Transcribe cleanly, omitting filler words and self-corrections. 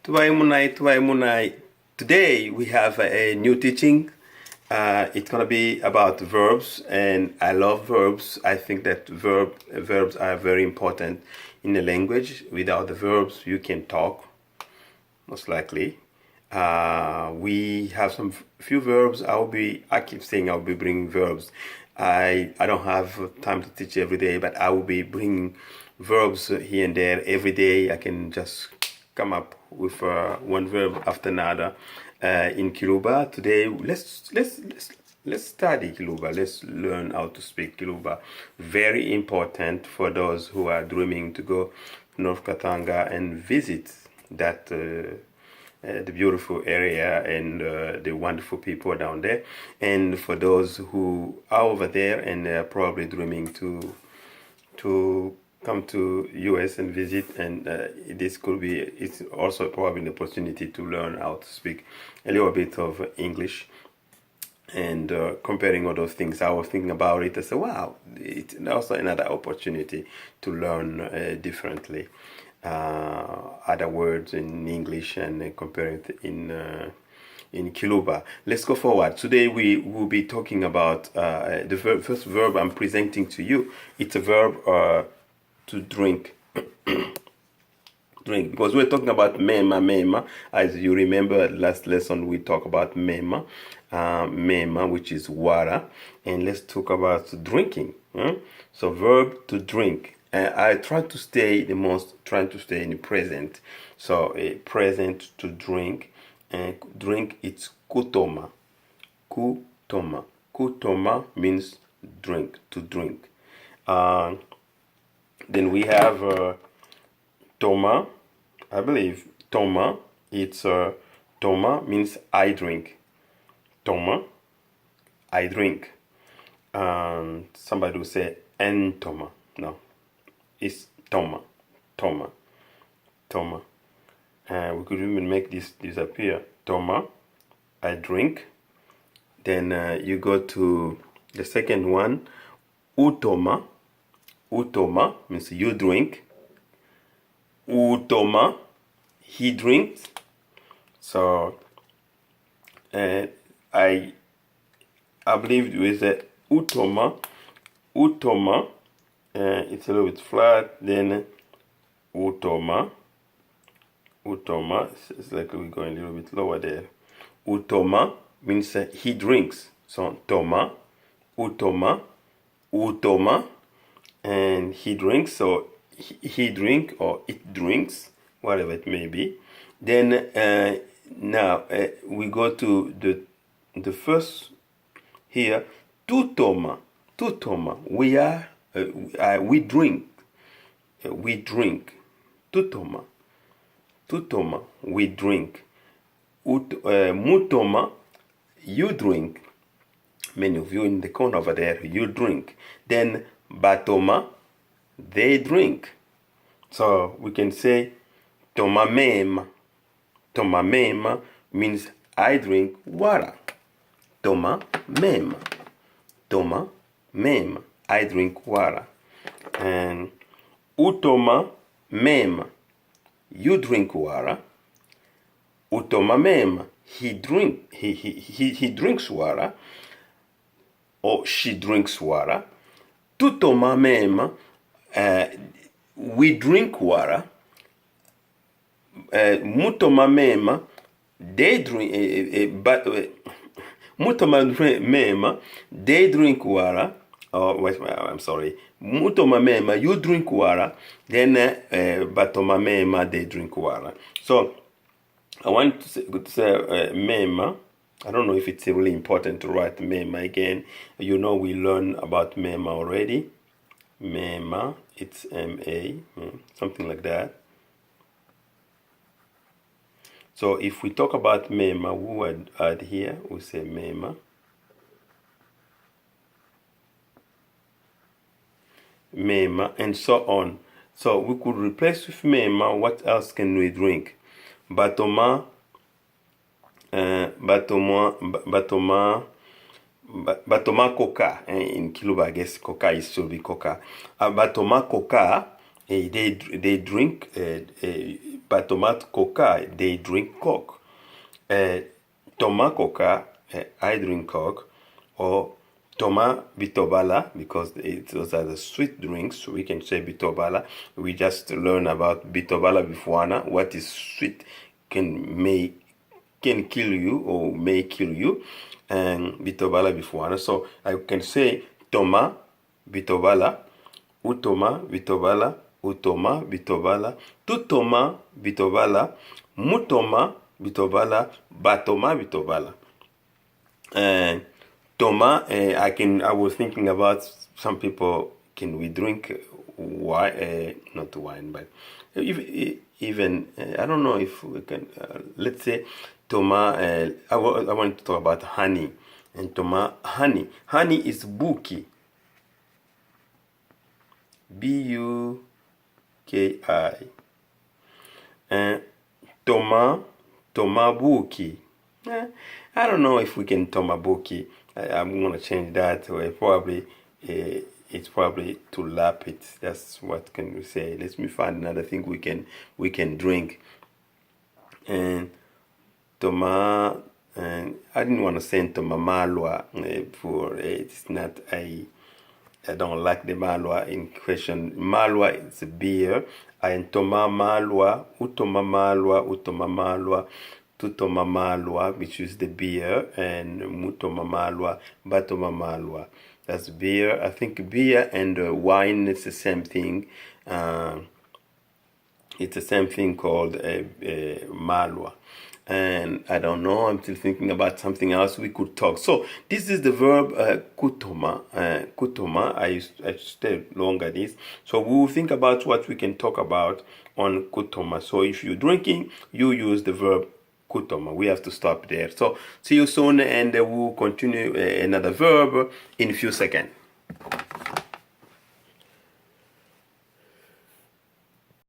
Tuwai Munai. Today we have a new teaching. It's gonna be about verbs, and I love verbs. I think that verbs are very important in the language. Without the verbs, you can talk, most likely. We have some few verbs. I keep saying I'll be bringing verbs. I don't have time to teach every day, but I will be bringing verbs here and there every day. I can just come up with one verb after another in Kiluba. Today, let's study Kiluba. Let's learn how to speak Kiluba. Very important for those who are dreaming to go to North Katanga and visit that the beautiful area and the wonderful people down there. And for those who are over there and they're probably dreaming to come to US and visit, and it's also probably an opportunity to learn how to speak a little bit of English. And comparing all those things, I was thinking about it. I said, wow, it's also another opportunity to learn differently other words in English and compare it in Kiluba. Let's go forward. Today we will be talking about the first verb I'm presenting to you. It's a verb to drink. Drink, because we're talking about MEMA. As you remember, last lesson we talked about MEMA, which is water, and let's talk about drinking. So verb to drink. I try to stay in the present. So present to drink, and drink it's kutoma. Kutoma means drink, to drink. Then we have Toma, I believe. Toma, it's Toma means I drink. Toma, I drink. Somebody will say en Toma. No, it's Toma. We could even make this disappear. Toma, I drink. Then you go to the second one, Utoma. Utoma means you drink. Utoma, he drinks. So I believe with the Utoma, it's a little bit flat. Then Utoma, it's like we're going a little bit lower there. Utoma means he drinks. So Toma, Utoma, and he drinks. So he drink or it drinks, whatever it may be. Then now we go to the first here, tutoma. We drink. Tutoma, we drink. Mutoma, you drink. Many of you in the corner over there, you drink. Then batoma, they drink. So we can say Toma MEMA. Toma MEMA means I drink water. Toma MEMA. I drink water. And Utoma MEMA, you drink water. Utoma MEMA, he drinks water, or she drinks water. Tutoma MEMA, we drink water. Mutoma MEMA, they drink. Mutoma MEMA, they drink water. Oh, I'm sorry. Mutoma MEMA, you drink water. Then Batoma MEMA, they drink water. So I want to say MEMA. I don't know if it's really important to write MEMA again. You know, we learned about MEMA already. MEMA, it's M-A, something like that. So if we talk about MEMA, we would add here, we say MEMA. MEMA, and so on. So we could replace with MEMA. What else can we drink? Batoma coca. In Kiluba, I guess coca should be coca. Batoma coca, they drink Batomat Coca, they drink Coke. Toma Coca, I drink Coke. Or Toma Bitobala, because those are the sweet drinks. We can say Bitobala. We just learn about Bitobala Bifuana. What is sweet can kill you or may kill you. And Bitobala Bifuana. So I can say Toma Bitobala, Utoma Bitobala, Utoma Bitobala, Tutoma Bitobala, Mutoma Bitobala, Batoma Bitobala. And Toma, I was thinking about some people. Can we drink wine? Not wine, but even I don't know if we can. Let's say Toma. I want to talk about honey, and Toma honey. Honey is buki. Buki. And Toma buki. I don't know if we can Tomabuki. I'm gonna change that. Probably it's probably to lap it. That's what can we say. Let me find another thing we can drink. And Toma, and I didn't want to say Toma Malwa for it's not I don't like the Malwa in question. Malwa is a beer. And Toma Malwa, Utoma Malwa, Tutoma Malwa, which is the beer, and Mutoma Malwa, Batoma Malwa. That's beer. I think beer and wine is the same thing. It's the same thing called Malwa. And I don't know, I'm still thinking about something else we could talk. So this is the verb kutoma. Kutoma, I stay longer this. So we will think about what we can talk about on kutoma. So if you're drinking, you use the verb kutoma. We have to stop there. So see you soon, and we'll continue another verb in a few seconds.